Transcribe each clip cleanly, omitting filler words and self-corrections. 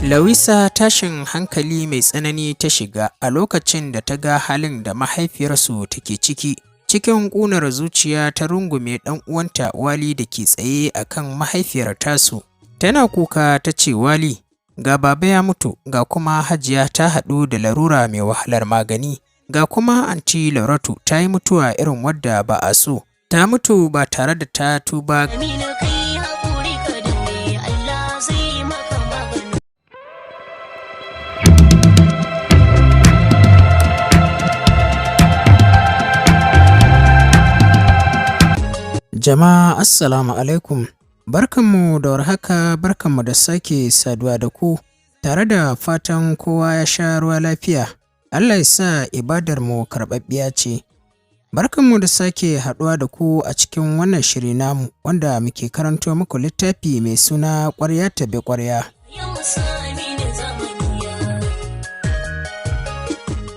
Lawisa tashin hankali mai tsanani ta shiga a lokacin da ta ga halin da mahaifiyarsu take ciki. Cikin ƙunar zuciya ta rungume ɗan uwanta Wali da ke tsaye a kan mahaifiyar tasu. Tana kuka ta ce, Wali, ga baba ya mutu, ga kuma Hajiya ta haɗu da larura mai wahalar magani, ga kuma anti Lauratu ta yi mutuwa irin wadda ba a so. Ta mutu ba tare da ta tuba. Jama'a assalamu alaikum, barkanmu da warhaka, barkanmu da sake saduwa da ku, tare da fatan kowa ya sha ruwa lafiya. Allah ya sa ibadarmu karɓaɓɓiya ce. Barkanmu da sake haɗuwa da ku a cikin wannan shiri namu wanda muke karanto muku littafi mai suna Ƙwarya tabi Ƙwarya.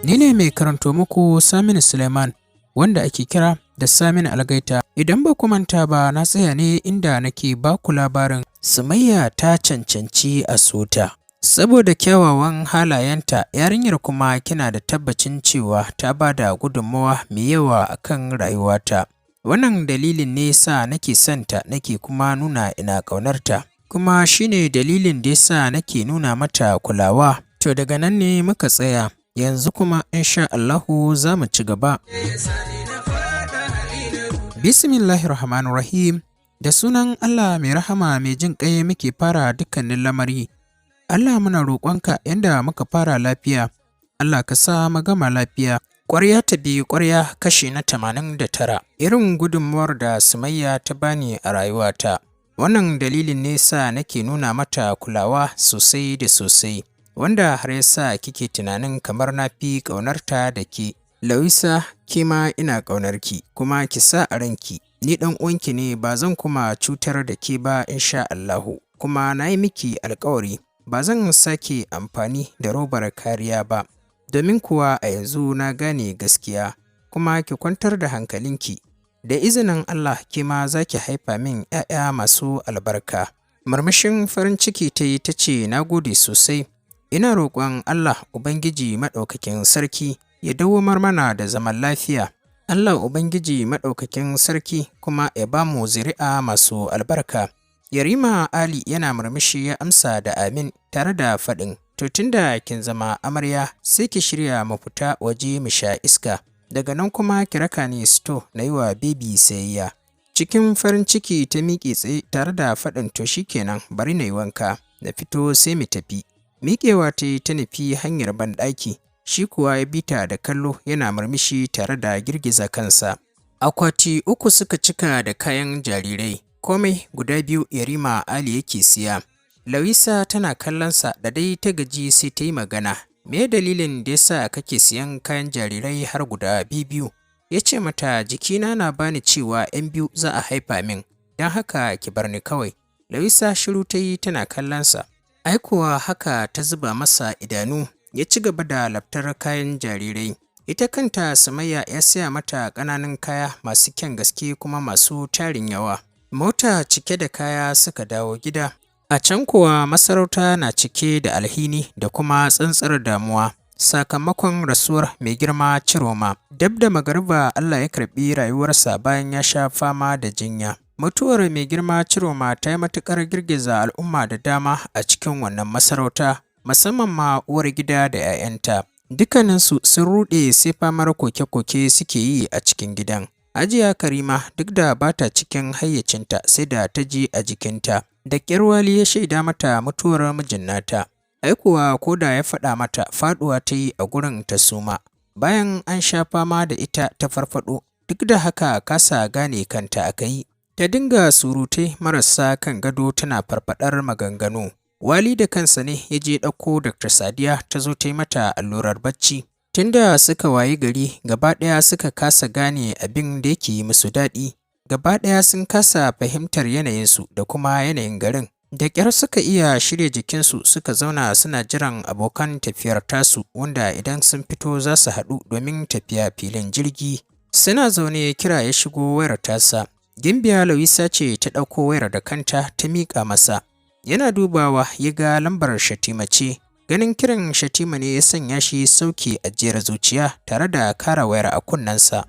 Ni ne mai karanto muku Saminu Suleiman, wanda ake kira da Saminu Algaita. Idan ba ku manta ba, na tsaya ne inda nake ba ku labarin Sumayya ta cancanci a sota. Saboda kyawawan halayenta, yarinyar kuma kina da tabbacin cewa ta ba da gudunmawa mai yawa a kan rayuwata. Wannan dalilin ne sa nake santa, nake kuma nuna ina ƙaunarta. Kuma shine dalilin da yasa nake nuna mata kulawa. To daga nan ne muka tsaya. Yanzu kuma insha Allahu za mu ci gaba. Bismillahirrahmanirrahim. Da sunan Allah mai rahama mai jin ƙai muke fara dukkanin lamari. Allah muna roƙonka yanda muka fara lafiya, Allah ka sa mu gama lafiya. Ƙwarya tabi Ƙwarya kashi na 89. Irin gudunmuwar da Sumayya ta bani a rayuwata. Wannan dalilin ne sa nake nuna mata kulawa sosai da sosai, wanda har yasa kike tunanin kamar na fi ƙaunarta da ke. Lawisa, ke ma ina ƙaunarki, kuma ki sa a ranki, ni ɗan uwanki ne, ba zan kuma cutar da ke ba insha Allahu. Kuma na yi miki alƙawari, ba zan sake amfani da robar kariya ba, domin kuwa a yanzu na gane gaskiya. Kuma ki kwantar da hankalinki, da izinin Allah ke ma za ki haifa min 'ya'ya masu albarka. Murmushin farin ciki ta yi ta ce, na gode sosai, ina roƙon Allah Ubangiji Maɗaukakin Sarki ya dawwamar mana da zaman lafiya. Allah Ubangiji Maɗaukakin Sarki kuma ya ba mu zuri'a masu albarka. Yarima Ali yana murmushi ya amsa da amin tare da faɗin, to tunda kin zama amarya sai ki shirya mu fita waje mu sha iska. Daga nan kuma ki raka ni sto na yi wa bebi sayayya. Cikin farin ciki ta miƙe tsaye tare da faɗin, to shikenan, bari na yi wanka, na fito sai mu tafi. Miƙewa ta yi ta nufi hanyar banɗaki. Shi kuwa ya bi ta da kallo yana murmushi tare da girgiza kansa. Akwati 3 suka cika da kayan jarirai, komai guda 2 Yarima Ali yake siya. Lawisa tana kallonsa da dai ta gaji sai ta yi magana. Me dalilin da yasa kake siyan kayan jarirai har guda 2? Ya ce mata, jikina na bani cewa 'yan 2 za a haifa min, don haka ki bar ni kawai. Lawisa shiru ta yi tana kallonsa. Ai kuwa haka ta zuba masa idanu. Ya ci gaba da laftar kayan jarirai. Ita kanta Sumayya ya saya mata ƙananan kaya masu kyan gaske kuma masu tarin yawa. Mota cike da kaya suka dawo gida. A can kuwa masarauta na cike da alhini da kuma tsantsar damuwa sakamakon rasuwar mai girma Ciroma. Dab da magariba Allah ya karɓi rayuwarsa bayan ya sha fama da jinya. Mutuwar mai girma Ciroma ta yi matuƙar girgiza al'umma da dama a cikin wannan masarauta, musamman ma uwar gida da 'ya'yanta. Dukkaninsu sun ruɗe sai famar koke-koke suke yi a cikin gidan. Hajiya Karima duk da ba ta cikin hayyacinta sai da ta ji a jikinta. Da ƙyar Wali ya shaida mata mutuwar mijin nata. Ai kuwa ko da ya faɗa mata, faɗuwa ta yi a gurin ta suma. Bayan an sha fama da ita ta farfaɗo, duk da haka kasa gane kanta aka yi. Ta dinga surutai marasa kan gado tana farfaɗar maganganu. Wali da kansa ne ya je ɗauko Dr. Sadiya ta zo ta yi mata allurar bacci. Tunda suka wayi gari, gaba ɗaya suka kasa gane abin da yake yi musu daɗi. Gaba ɗaya sun kasa fahimtar yanayinsu da kuma yanayin garin. Da ƙyar suka iya shirya jikinsu suka zauna suna jiran abokan tafiyar tasu, wanda idan sun fito za su haɗu domin tafiya filin jirgi. Suna zaune kira ya shigo wayar tasa. Gimbiya Lawisa ce ta ɗauko wayar da kanta ta miƙa masa. Yana dubawa ya ga lambar Shatima ce. Ganin kiran Shatima ne ya sanya shi sauke ajiyar zuciya tare da kara wayar a kunnensa.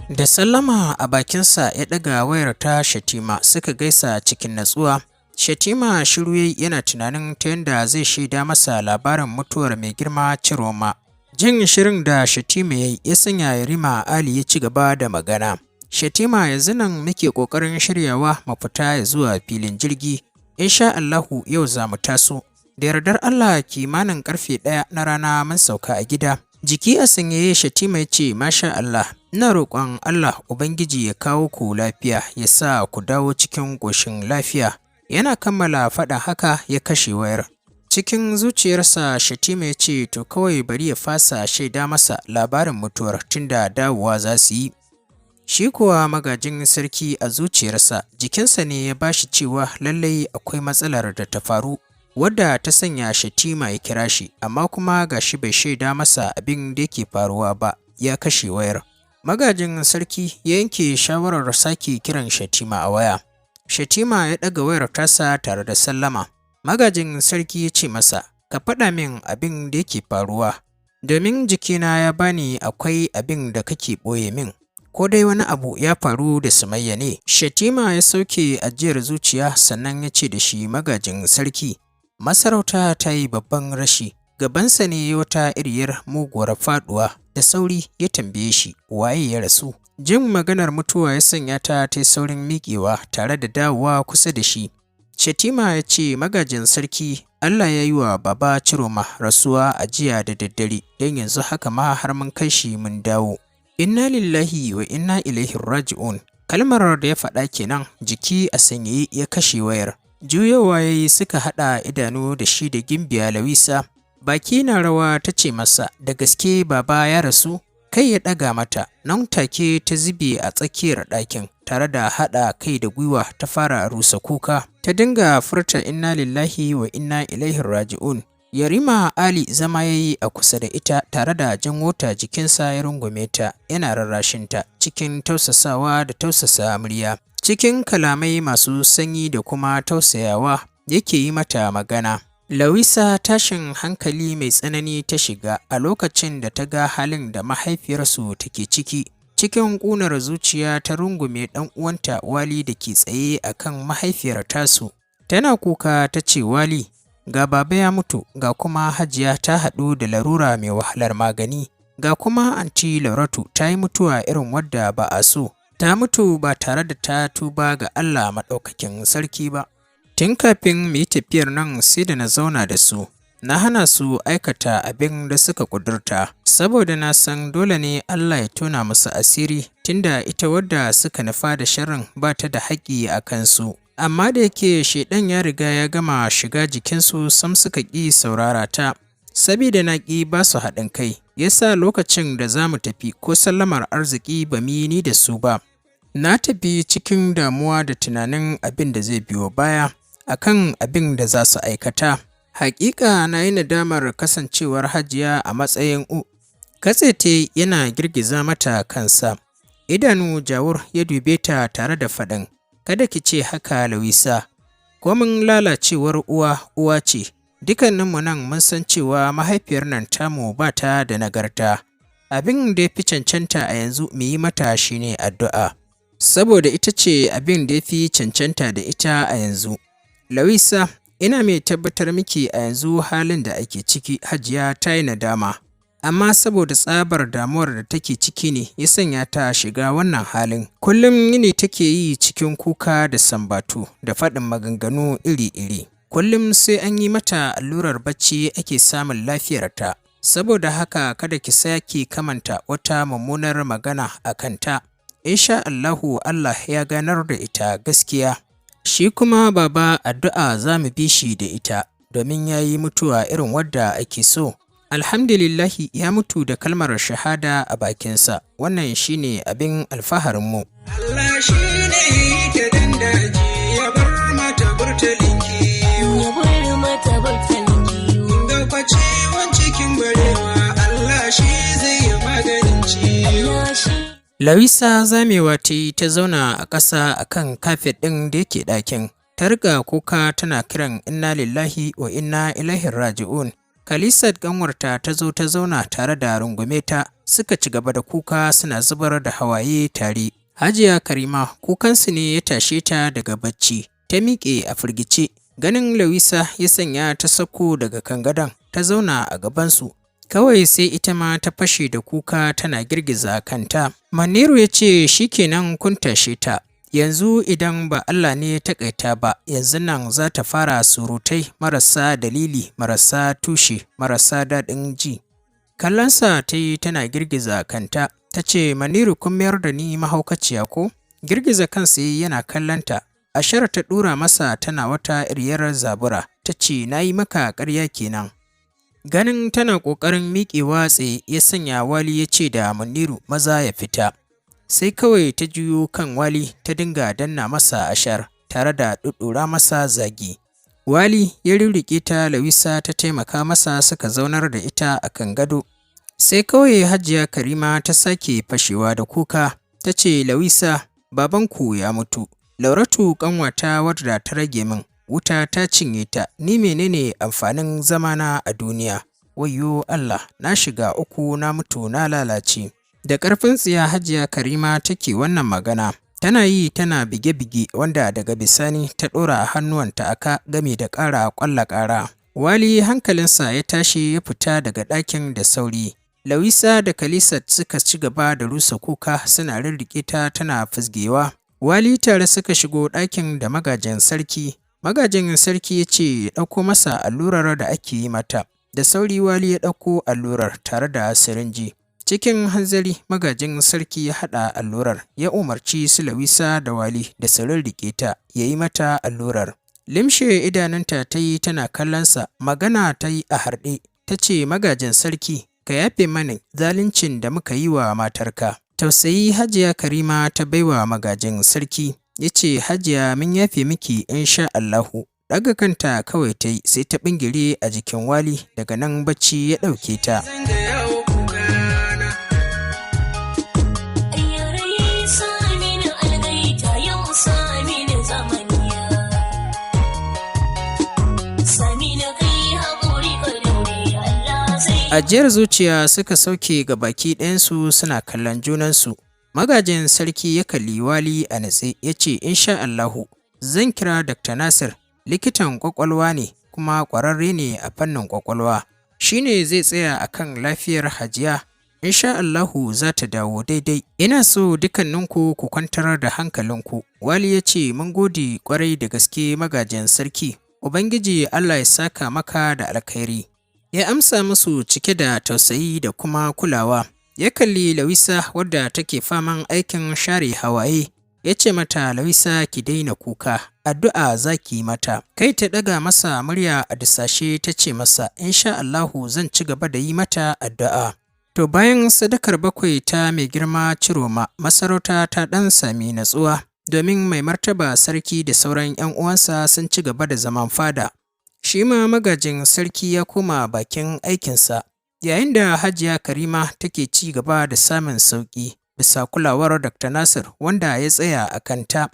Da sallama a bakinsa ya ɗaga wayar ta Shatima suka gaisa cikin natsuwa. Shatima shiru yayi yana tunanin ta yadda zai shaida masa labarin mutuwar mai girma Ciroma. Jin shirin da Shatima yayi ya sanya Yarima Ali ya ci gaba da magana. Shatima yanzu nan muke ƙoƙarin shiryawa mu fita zuwa filin jirgi. Insha Allahu yau za mu taso. Da yardar Allah kimanin ƙarfe 1 na rana mun sauka a gida. Jiki a sanyaye Shatima ya ce masha Allah, ina roƙon Allah Ubangiji ya kawo ku lafiya ya sa ku dawo cikin ƙoshin lafiya. Yana kammala faɗa haka ya kashe wayar. Cikin zuciyarsa Shatima ya ce to kawai bari ya fasa shaida masa labarin mutuwar tunda dawowa za su yi. Shi kuwa magajin sarki a zuciyarsa jikinsa ne ya bashi cewa lallai akwai matsalar da ta faru wadda ta sanya Shatima ya kira shi, amma kuma gashi bai shaida masa abin da yake faruwa ba, ya kashe wayar. Magajin sarki ya yanke shawarar sake kiran Shatima a waya. Shatima ya ɗaga wayar tasa tare da sallama. Magajin sarki ya ce masa, ka faɗa min abin da yake faruwa, domin jikina ya bani akwai abin da kake ɓoye min. Ko dai wani abu ya faru da Sumayya ne? Shatima ya sauke ajiyar zuciya sannan ya ce da shi magajin sarki, masarauta ta yi babban rashi. Gabansa ne wata iriyar muguwar faɗuwa. Da sauri ya tambaye shi waye ya rasu. Jin maganar mutuwa ya sanya ta saurin miƙewa tare da dawowa kusa da shi. Shatima ya ce magajin sarki, Allah ya yi wa baba Ciroma rasuwa a jiya da daddare, don yanzu haka ma har mun kai shi mun dawo. Inna lillahi wa inna ilaihi raji'un. Kalmar da ya faɗa kenan, jiki a sanyaye ya kashe wayar. Juyowa ya yi suka haɗa idanu da shi da Gimbiya Lawisa. Baki na rawa ta ce masa, da gaske baba ya rasu? Kai ya ɗaga mata, nan take ta zube a tsakiyar ɗakin, tare da haɗa kai da gwiwa ta fara rusa kuka. Ta dinga furta inna lillahi wa inna ilaihi raji'un. Yarima Ali zama ya yi a kusa da ita tare da jan wota jikinsa ya rungume ta, yana rarrashinta cikin tausasawa da tausasa murya. Cikin kalamai masu sanyi da kuma tausayawa yake yi mata magana. Lawisa tashin hankali mai tsanani ta shiga a lokacin da ta ga halin da mahaifiyarsu take ciki. Cikin ƙunar zuciya ta rungume ɗan uwanta Wali da ke tsaye a kan mahaifiyar tasu. Tana kuka ta ce, Wali, ga baba ya mutu, ga kuma Hajiya ta haɗu da larura mai wahalar magani, ga kuma anti Lauratu ta yi mutuwa irin wadda ba a so. Ta mutu ba tare da ta tuba ga Allah maɗaukakin sarki ba. Tun kafin mu yi tafiyar nan sai da na zauna da su, na hana su aikata abin da suka ƙudurta, saboda na san dole ne Allah ya tona musu asiri, tunda ita wadda suka nufa da sharrin ba ta da haƙƙi a kansu. Amma da yake shaiɗan ya riga ya gama shiga jikinsu sam suka ƙi saurara ta, sabida na ƙi ba su haɗin kai, yasa lokacin da za mu tafi ko sallamar arziki ba mu yi ni da su ba. Na tafi cikin damuwa da tunanin abin da zai biyo baya akan abin da za su aikata. Haƙiƙa na yi nadamar kasancewar Hajiya a matsayin Katsete yana girgiza mata kansa. Idanu Jawur ya dube ta tare da faɗin, kada ki ce haka Lawisa, komin lalacewar uwa ce. Dukanninmu nan mun san cewa mahaifiyar nan tamu ba ta da nagarta. Abin da ya fi cancanta a yanzu mu yi mata shine addu'a, saboda ita ce abin da ya fi cancanta da ita a yanzu. Lawisa, ina mai tabbatar miki a yanzu halin da ake ciki Hajiya ta yi nadama, amma saboda tsabar damuwar da take ciki ne ya sanya ta shiga wannan halin. Kullum yini take yi cikin kuka da sambatu da faɗin maganganu iri-iri. Kullum sai an yi mata allurar bacci ake samun lafiyarta. Saboda haka kada ki sake kamanta wata mummunar magana a kanta. Insha Allahu Allah ya ganar da ita gaskiya. Shi kuma baba addu'a za mu bi shi da ita, domin ya yi mutuwa irin wadda ake so. Alhamdulillahi ya mutu da kalmar shahada a bakinsa, wannan shi ne abin alfaharinmu. Allah shi ne ta dandaji ya bar mata burtalinki, ya bar mata burtalinki, ga kwace cikin Lawisa zamewa ta yi ta zauna a ƙasa a kan kafet ɗin da yake ɗakin. Ta riga kuka tana kiran inna lillahi wa inna ilaihi raji'un. Khalisat ƙanwarta ta zo ta zauna tare da rungume ta, suka ci gaba da kuka suna zubar da hawaye tare. Hajiya Karima kukansu ne ya tashe ta daga bacci. Ta miƙe a firgice. Ganin Lawisa ya sanya ta sauko daga kan gadon, ta zauna a gabansu. Kawai sai ita ma ta fashe da kuka tana girgiza kanta. Maniru ya ce shi kenan kun tashe ta. Yanzu idan ba Allah ne ya taƙaita ba, yanzu nan za ta fara surutai marasa dalili, marasa tushe, marasa daɗin ji. Kallonsa ta yi tana girgiza kanta. Ta ce, Maniru kun mayar da ni mahaukaciya ko? Girgiza kansa yana kallonta. Ashar ta ɗura masa tana wata iriyar zabura. Ta ce, na yi maka ƙarya kenan. Ganin tana ƙoƙarin miƙewa tsaye ya sanya Wali ya ce da Maniru maza ya fita. Sai kawai ta juyo kan Wali ta dinga danna masa ashar tare da ɗuɗɗura masa zagi. Wali ya rirriƙe ta Lawisa ta taimaka masa suka zaunar da ita a kan gado. Sai kawai Hajiya Karima ta sake fashewa da kuka. Ta ce, Lawisa, babanku ya mutu. Lauratu ƙanwata wadda ta rage min. Wuta ta cinye ta, ni menene amfanin zamana a duniya? Wayyo Allah, na shiga uku na mutu na lalace. Da ƙarfin tsiya Hajiya Karima take wannan magana. Tana yi tana bige-bige wanda daga bisani ta ɗora hannuwanta aka game da ƙara ƙwalla ƙara. Wali hankalinsa ya tashi ya fita daga ɗakin da sauri. Lawisa da Khalisat suka ci gaba da rusa kuka suna rirriƙe ta tana fizgewa. Wali tare suka shigo ɗakin da magajin sarki. Magajin sarki ya ce ya ɗauko masa allurar da ake yi mata. Da sauri Wali ya ɗauko allurar tare da sirinji. Cikin hanzari magajin sarki ya haɗa allurar, ya umarci su Lawisa da Wali da su rirriƙe ta, ya yi mata allurar. Limshe idanunta ta yi tana kallonsa, magana ta yi a harɗe, ta ce magajin sarki, ka yafe mani zaluncin da muka yi wa matarka. Tausayi Hajiya Karima ta baiwa magajin sarki. Ya ce, Hajiya mun yafe miki insha Allahu. Ɗaga kanta kawai ta yi sai ta ɓingire a jikin Wali, daga nan bacci ya ɗauke ta. Ajiyar zuciya suka sauke ga baki ɗayansu suna kallon junansu. Magajin sarki ya kalli Wali a natse ya ce, insha Allahu, zan kira Dr. Nasir, likitan ƙwaƙwalwa ne kuma ƙwararre ne a fannin ƙwaƙwalwa. Shi ne zai tsaya a kan lafiyar Hajiya. Insha Allahu za ta dawo daidai. Ina so dukkaninku ku kwantar da hankalinku. Wali ya ce, mun gode ƙwarai da gaske magajin sarki. Ubangiji Allah ya saka maka da alkhairi. Ya amsa musu cike da tausayi da kuma kulawa. Ya kalli Lawisa wadda take faman aikin share hawaye. Ya ce mata, Lawisa ki daina kuka, addu'a za ki yi mata. Kai ta ɗaga masa murya a dasashe ta ce masa, insha Allahu zan ci gaba da yi mata addu'a. To bayan sadakar bakwai ta mai girma Ciroma, masarauta ta ɗan sami natsuwa, domin mai martaba sarki da sauran 'yan uwansa sun ci gaba da zaman fada. Shi ma magajin sarki ya koma bakin aikinsa, yayin da Hajiya Karima take ci gaba da samun sauƙi bisa kulawar Dr. Nasir wanda ya tsaya a kanta.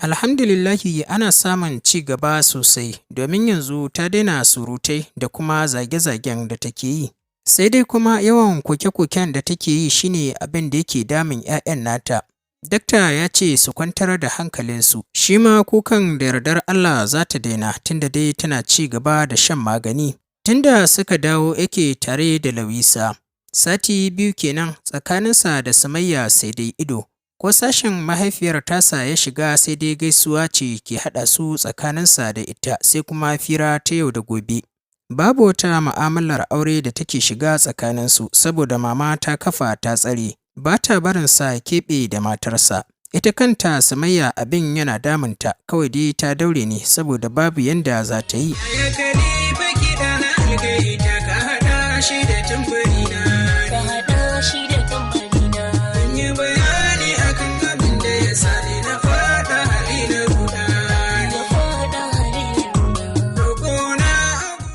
Alhamdulillahi ana samun ci gaba sosai domin yanzu ta daina surutai da kuma zage-zagen da take yi. Sai dai kuma yawan koke-koken da take yi shine abin da yake damun 'ya'yan nata. Dakta ya ce su kwantar da hankalinsu, shi ma kukan da yardar Allah za ta daina tunda dai tana ci gaba da shan magani. Tunda suka dawo yake tare da Lawisa. Sati biyu kenan tsakaninsa da Sumayya sai dai ido. Ko sashen mahaifiyar tasa ya shiga sai dai gaisuwa ce ke haɗa su tsakaninsa da ita sai kuma fira ta yau da gobe. Babu wata mu'amalar aure da take shiga tsakaninsu saboda mama ta kafa ta tsare. Ba ta barinsa ya keɓe da matarsa. Ita kanta Sumayya abin yana damunta, kawai dai ta daure ne saboda babu yanda za ta yi.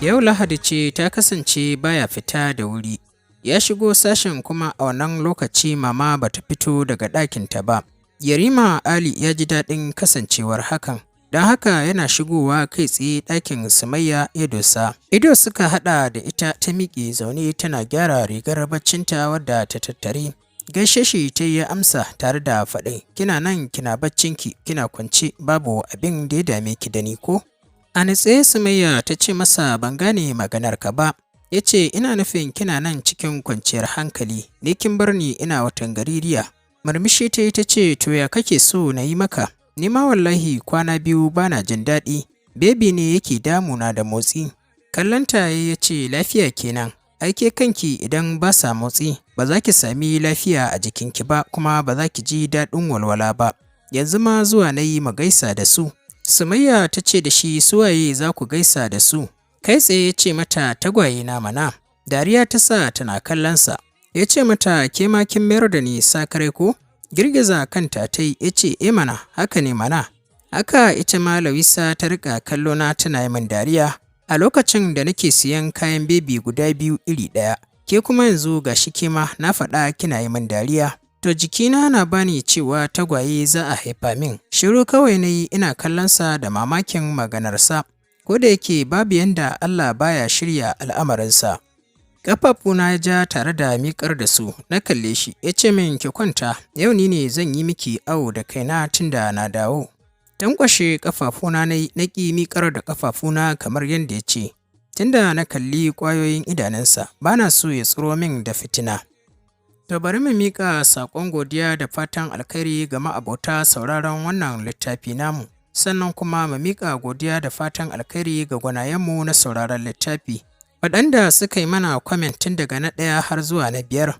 Yau Lahadi ce ta kasance baya fita da wuri. Ya shigo sashen kuma a wannan lokaci mama bata fito daga ɗakinta ba. Yarima Ali ya ji daɗin kasancewar hakan. Don haka yana shigowa kai tsaye ɗakin Sumayya ya dosa. Ido suka haɗa da ita ta miƙe zaune tana gyara rigar baccinta wadda ta tattare. Gaishe shi ta yi amsa tare da faɗin, kina nan kina baccinki kina kwance babu abin da ya dame ki da ni ko? A nutse Sumayya ta ce masa ban gane maganar ka ba. Ya ce ina nufin kina nan cikin kwanciyar hankali, ni kin bar ni ina watan gaririya. Murmushi ta yi ta ce to ya kake so na yi maka? Ni ma wallahi kwana biyu bana jin daɗi, bebi ne yake damuna da motsi. Kallonta ya ce lafiya kenan, aike kanki idan ba sa motsi ba za ki sami lafiya a jikinki ba kuma ba za ki ji daɗin walwala ba. Yanzu ma zuwa na yi mu gaisa da su. Sumayya ta ce da shi suwaye za ku gaisa da su? Kai tsaye ya ce mata tagwaye na mana. Dariya ta sa tana kallonsa. Ya ce mata ke ma kin mayar da ni sakare ko? Girgiza kanta ta yi ya ce e mana haka ne mana. Haka ita ma Lawisa ta riƙa kallona tana yi min dariya a lokacin da nake siyan kayan bebi guda biyu iri ɗaya. Ke kuma yanzu ga shi ke ma na faɗa kina yi min dariya. To jikina na bani cewa tagwaye za a haifa min. Shiru kawai na yi ina kallonsa da mamakin maganarsa. Ko da yake babu yanda Allah baya shirya al'amarinsa. Ƙafafuna ya ja tare da miƙar da su, na kalle shi, ya ce min ki kwanta, yau ni ne zan yi miki awo da kaina tunda na dawo. Tankwashe ƙafafuna na ƙi miƙar da ƙafafuna kamar yadda ya ce, tunda na kalli ƙwayoyin idanunsa, ba na so ya tsiro min da fitina. To bari mu miƙa saƙon godiya da fatan alkhairi ga ma'abota sauraron wannan littafi namu, sannan kuma mu miƙa godiya da fatan alkhairi ga gwanayenmu na sauraron littafi. Waɗanda suka yi mana kwamen tun daga na 1 har zuwa na 5.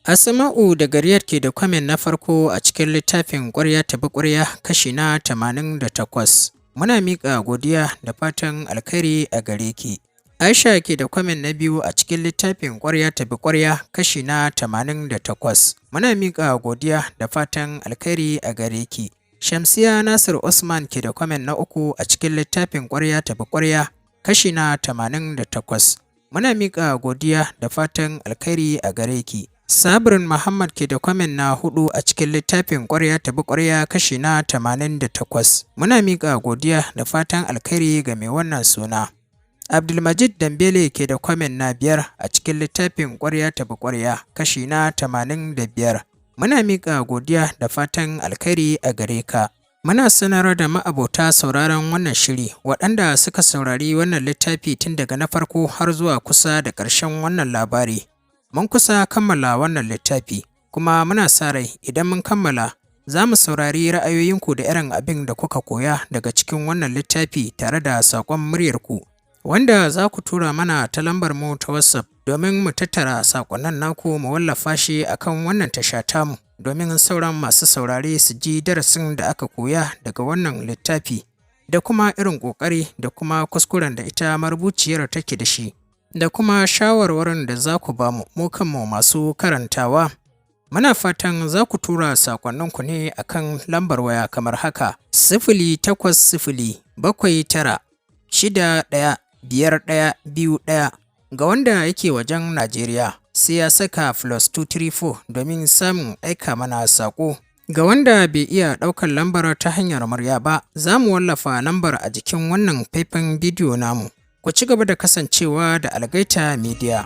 Asma'u daga Riyadh ke da kwamen na farko a cikin littafin Ƙwarya tabi Ƙwarya kashi na 88. Muna miƙa godiya da fatan alkhairi a gare ki. Aisha ke da kwamen na 2 a cikin littafin Ƙwarya tabi Ƙwarya kashi na 88. Muna miƙa godiya da fatan alkhairi a gare ki. Shamsiya Nasir Usman ke da kwamen na 3 a cikin littafin Ƙwarya tabi Ƙwarya kashi na 88. Muna miƙa godiya da fatan alkhairi a gare ki. Sabrin Muhammad ke da kwamen na 4 a cikin littafin Ƙwarya tabi Ƙwarya kashi na 88. Muna miƙa godiya da fatan alkhairi ga mai wannan suna. Abdulmajid Dambele ke da kwamen na 5 a cikin littafin Ƙwarya tabi Ƙwarya kashi na 85. Muna miƙa godiya da fatan alkhairi a gare ka. Muna sanar da ma'abota sauraron wannan shiri waɗanda suka saurari wannan littafi tun daga na farko har zuwa kusa da ƙarshen wannan labari. Mun kusa kammala wannan littafi, kuma muna sa rai idan mun kammala za mu saurari ra'ayoyinku da irin abin da kuka koya daga cikin wannan littafi tare da saƙon muryarku, wanda za ku tura mana ta lambar mu ta WhatsApp domin mu tattara saƙonnan naku mu wallafa shi akan wannan tasha tamu. Domin sauran masu saurare su ji darasin da aka koya daga wannan littafi da kuma irin ƙoƙari da kuma kuskuren da ita marubuciyar take da shi da kuma shawarwarin da za ku ba mu kanmu masu karantawa. Muna fatan za ku tura saƙonninku ne akan lambar waya kamar haka: 08079615121 ga wanda yake wajen Najeriya. Sai ya saka +234 domin samun aika mana saƙo. Ga wanda bai iya ɗaukar lambar ta hanyar murya ba, za mu wallafa lambar a jikin wannan faifan bidiyo namu. Ku ci gaba da kasancewa da Algaita Media.